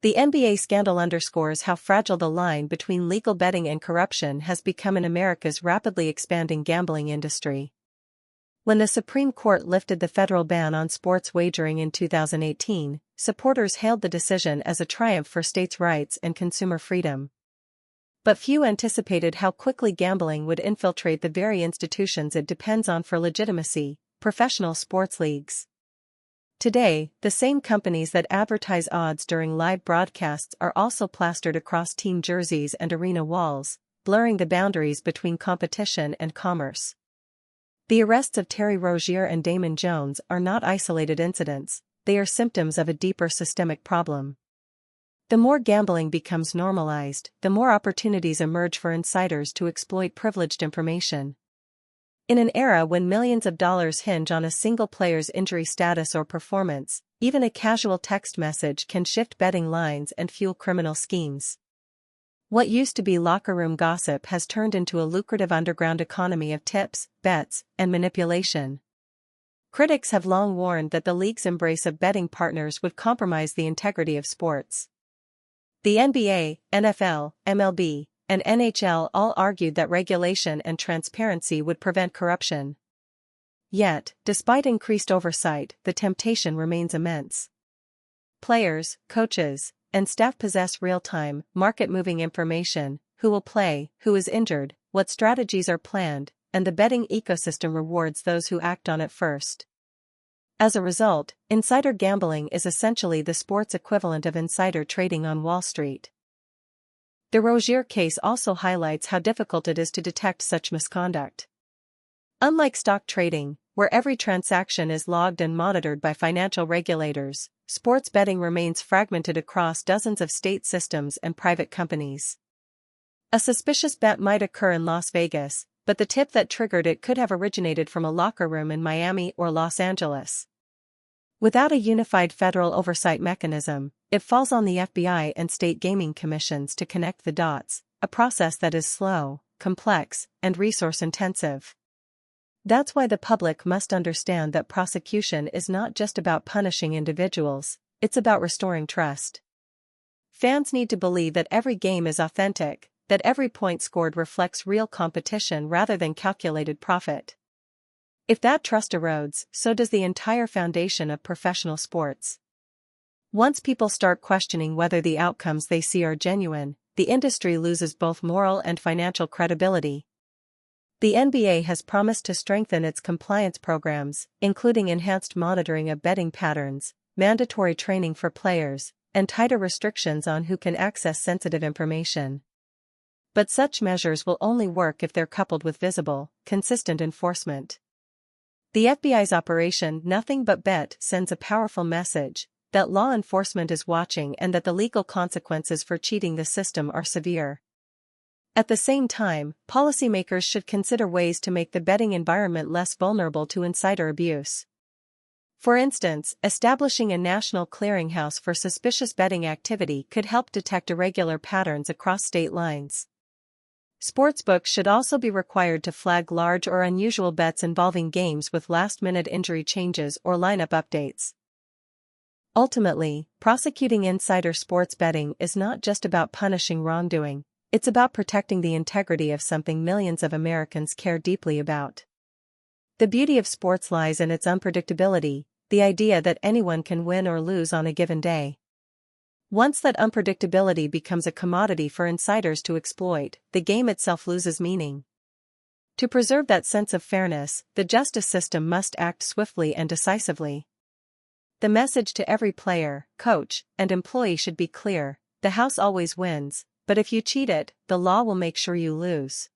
The NBA scandal underscores how fragile the line between legal betting and corruption has become in America's rapidly expanding gambling industry. When the Supreme Court lifted the federal ban on sports wagering in 2018, supporters hailed the decision as a triumph for states' rights and consumer freedom. But few anticipated how quickly gambling would infiltrate the very institutions it depends on for legitimacy: professional sports leagues. Today, the same companies that advertise odds during live broadcasts are also plastered across team jerseys and arena walls, blurring the boundaries between competition and commerce. The arrests of Terry Rozier and Damon Jones are not isolated incidents, they are symptoms of a deeper systemic problem. The more gambling becomes normalized, the more opportunities emerge for insiders to exploit privileged information. In an era when millions of dollars hinge on a single player's injury status or performance, even a casual text message can shift betting lines and fuel criminal schemes. What used to be locker room gossip has turned into a lucrative underground economy of tips, bets, and manipulation. Critics have long warned that the league's embrace of betting partners would compromise the integrity of sports. The NBA, NFL, MLB, and NHL all argued that regulation and transparency would prevent corruption. Yet, despite increased oversight, the temptation remains immense. Players, coaches, and staff possess real-time, market-moving information: who will play, who is injured, what strategies are planned, and the betting ecosystem rewards those who act on it first. As a result, insider gambling is essentially the sports equivalent of insider trading on Wall Street. The Rozier case also highlights how difficult it is to detect such misconduct. Unlike stock trading, where every transaction is logged and monitored by financial regulators, sports betting remains fragmented across dozens of state systems and private companies. A suspicious bet might occur in Las Vegas, but the tip that triggered it could have originated from a locker room in Miami or Los Angeles. Without a unified federal oversight mechanism, it falls on the FBI and state gaming commissions to connect the dots, a process that is slow, complex, and resource-intensive. That's why the public must understand that prosecution is not just about punishing individuals, it's about restoring trust. Fans need to believe that every game is authentic, that every point scored reflects real competition rather than calculated profit. If that trust erodes, so does the entire foundation of professional sports. Once people start questioning whether the outcomes they see are genuine, the industry loses both moral and financial credibility. The NBA has promised to strengthen its compliance programs, including enhanced monitoring of betting patterns, mandatory training for players, and tighter restrictions on who can access sensitive information. But such measures will only work if they're coupled with visible, consistent enforcement. The FBI's Operation Nothing But Bet sends a powerful message that law enforcement is watching and that the legal consequences for cheating the system are severe. At the same time, policymakers should consider ways to make the betting environment less vulnerable to insider abuse. For instance, establishing a national clearinghouse for suspicious betting activity could help detect irregular patterns across state lines. Sportsbooks should also be required to flag large or unusual bets involving games with last-minute injury changes or lineup updates. Ultimately, prosecuting insider sports betting is not just about punishing wrongdoing, it's about protecting the integrity of something millions of Americans care deeply about. The beauty of sports lies in its unpredictability, the idea that anyone can win or lose on a given day. Once that unpredictability becomes a commodity for insiders to exploit, the game itself loses meaning. To preserve that sense of fairness, the justice system must act swiftly and decisively. The message to every player, coach, and employee should be clear: the house always wins, but if you cheat it, the law will make sure you lose.